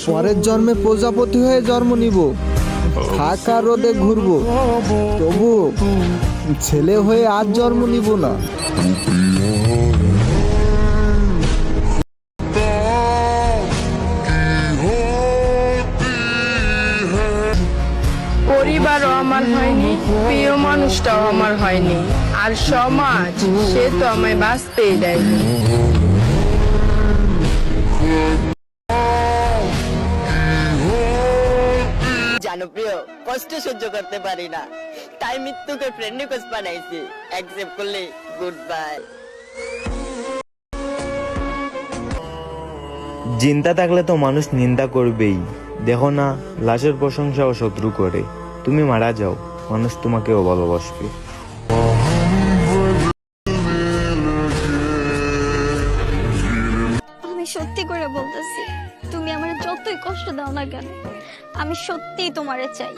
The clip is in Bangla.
পরের জন্মে প্রজাপতি হয়ে জন্ম নিব, ফাঁকা রোদে ঘুরবো, তবু ছেলে হয়ে আজ জন্ম নিব না। পরিবারও আমার হয়নি, প্রিয় মানুষটাও আমার হয়নি, আর সমাজ সে তো আমায় বাঁচতেই দেয়নি। জানো প্রিয়, কষ্ট সহ্য করতে পারি না, তাই মৃত্যুকে ফ্রেন্ড রিকোয়েস্ট বানাইছি, অ্যাকসেপ্ট করলে গুড বাই। চিন্তা থাকলে তো মানুষ নিন্দা করবেই, দেখো না লাশের প্রশংসাও শত্রু করে। তুমি মারা যাও, মানুষ তোমাকেও ভালোবাসবে। আমি সত্যি করে বলতেছি, তুমি আমার যতই কষ্ট দাও না কেন, আমি সত্যিই তোমারে চাই।